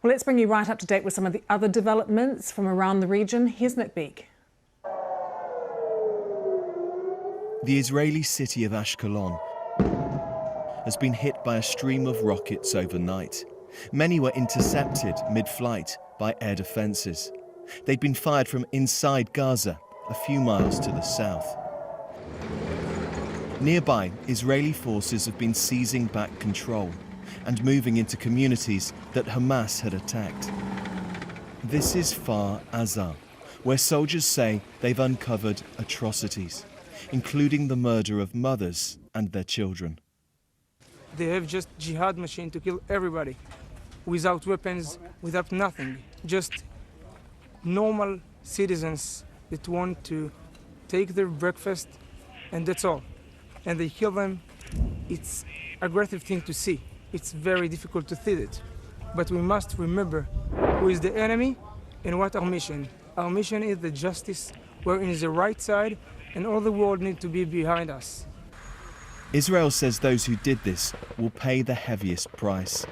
Well, let's bring you right up to date with some of the other developments from around the region. Here's Nick Beek. The Israeli city of Ashkelon has been hit by a stream of rockets overnight. Many were intercepted mid-flight by air defences. They'd been fired from inside Gaza, a few miles to the south. Nearby, Israeli forces have been seizing back control and moving into communities that Hamas had attacked. This is Kfar Aza, where soldiers say they've uncovered atrocities, including the murder of mothers and their children. They have just jihad machine to kill everybody, without weapons, without nothing, just normal citizens that want to take their breakfast, and that's all. And they kill them. It's an aggressive thing to see. It's very difficult to see it. But we must remember who is the enemy and what our mission. Our mission is the justice. We're in the right side, and all the world needs to be behind us. Israel says those who did this will pay the heaviest price.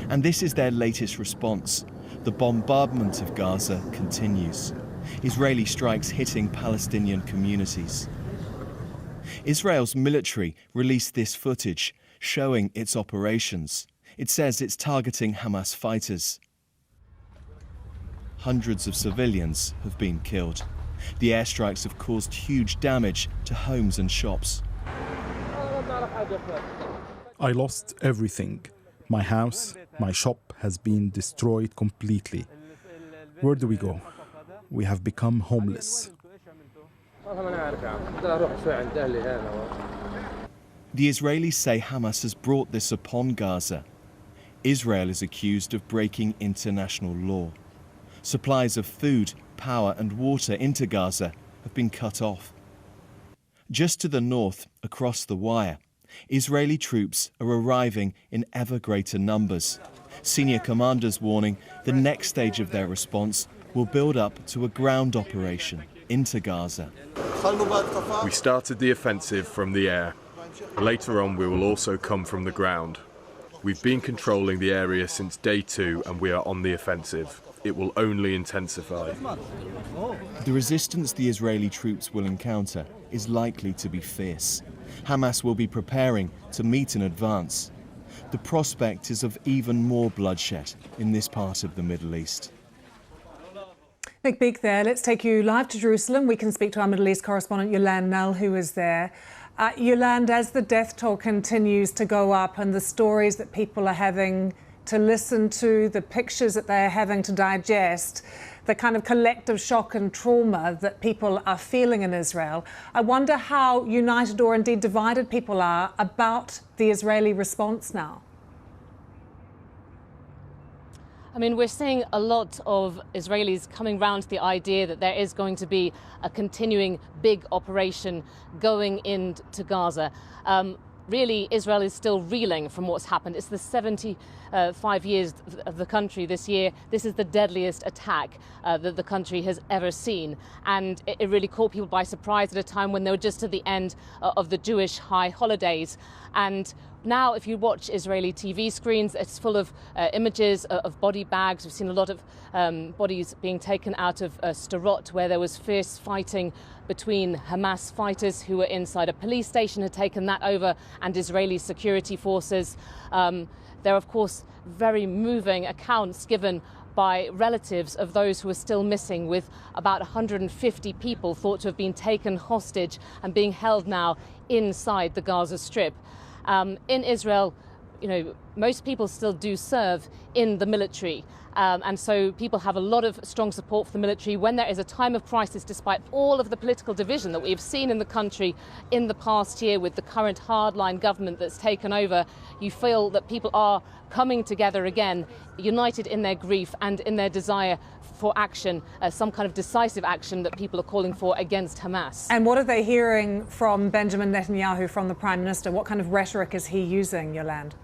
And this is their latest response. The bombardment of Gaza continues. Israeli strikes hitting Palestinian communities. Israel's military released this footage showing its operations. It says it's targeting Hamas fighters. Hundreds of civilians have been killed. The airstrikes have caused huge damage to homes and shops. I lost everything. My house, my shop has been destroyed completely. Where do we go? We have become homeless. The Israelis say Hamas has brought this upon Gaza. Israel is accused of breaking international law. Supplies of food, power and water into Gaza have been cut off. Just to the north, across the wire, Israeli troops are arriving in ever greater numbers. Senior commanders warning the next stage of their response will build up to a ground operation into Gaza. We started the offensive from the air. Later on, we will also come from the ground. We've been controlling the area since day 2 and we are on the offensive. It will only intensify. The resistance the Israeli troops will encounter is likely to be fierce. Hamas will be preparing to meet in advance. The prospect is of even more bloodshed in this part of the Middle East. Nick Beek there. Let's take you live to Jerusalem. We can speak to our Middle East correspondent Yolande Nell, who is there. Yolande, as the death toll continues to go up and the stories that people are having to listen to, the pictures that they're having to digest, the kind of collective shock and trauma that people are feeling in Israel, I wonder how united or indeed divided people are about the Israeli response now. I mean, we're seeing a lot of Israelis coming round to the idea that there is going to be a continuing big operation going into Gaza. Really, Israel is still reeling from what's happened. It's the 75 years of the country this year. This is the deadliest attack that the country has ever seen. And it really caught people by surprise at a time when they were just at the end of the Jewish high holidays. And now, if you watch Israeli TV screens, it's full of images of body bags. We've seen a lot of bodies being taken out of Sderot, where there was fierce fighting between Hamas fighters who were inside a police station, had taken that over, and Israeli security forces. There are, of course, very moving accounts given by relatives of those who are still missing, with about 150 people thought to have been taken hostage and being held now inside the Gaza Strip. In Israel, you know, most people still do serve in the military. And so people have a lot of strong support for the military when there is a time of crisis, despite all of the political division that we've seen in the country in the past year with the current hardline government that's taken over. You feel that people are coming together again, united in their grief and in their desire for action, some kind of decisive action that people are calling for against Hamas. And what are they hearing from Benjamin Netanyahu, from the Prime Minister? What kind of rhetoric is he using, Yolande?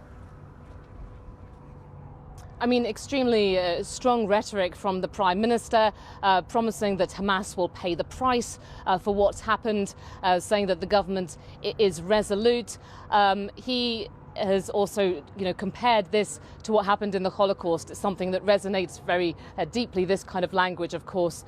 I mean, extremely strong rhetoric from the Prime Minister, promising that Hamas will pay the price for what's happened, saying that the government is resolute. He has also, compared this to what happened in the Holocaust. It's something that resonates very deeply, this kind of language, of course,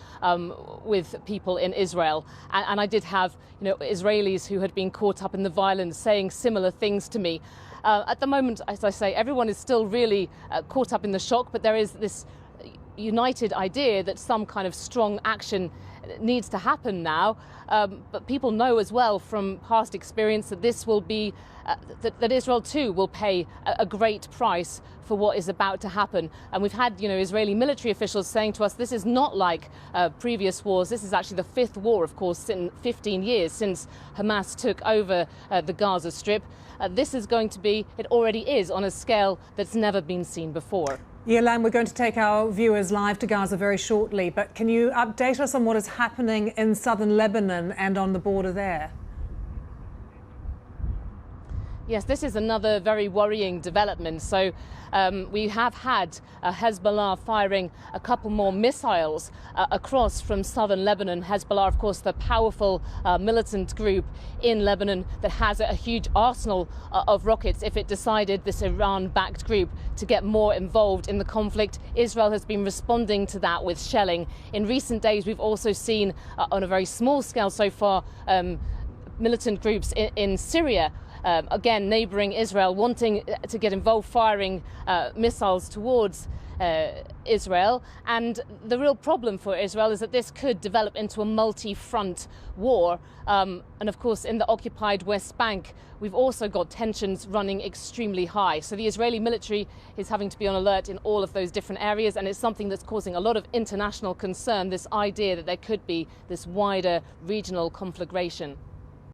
with people in Israel. And I did have, Israelis who had been caught up in the violence saying similar things to me. At the moment, as I say, everyone is still really caught up in the shock, but there is this united idea that some kind of strong action needs to happen now. But people know as well from past experience that this will be, that Israel too will pay a great price for what is about to happen. And we've had, Israeli military officials saying to us, this is not like previous wars. This is actually the fifth war, of course, in 15 years since Hamas took over the Gaza Strip. This is going to be, it already is, on a scale that's never been seen before. Yolan, we're going to take our viewers live to Gaza very shortly, but can you update us on what is happening in southern Lebanon and on the border there? Yes, this is another very worrying development. So we have had Hezbollah firing a couple more missiles across from southern Lebanon. Hezbollah, of course, the powerful militant group in Lebanon that has a huge arsenal of rockets if it decided, this Iran-backed group, to get more involved in the conflict. Israel has been responding to that with shelling. In recent days, we've also seen, on a very small scale so far, militant groups in Syria, again neighbouring Israel, wanting to get involved, firing missiles towards Israel. And the real problem for Israel is that this could develop into a multi-front war. And of course, in the occupied West Bank, we've also got tensions running extremely high. So the Israeli military is having to be on alert in all of those different areas, and it's something that's causing a lot of international concern, this idea that there could be this wider regional conflagration.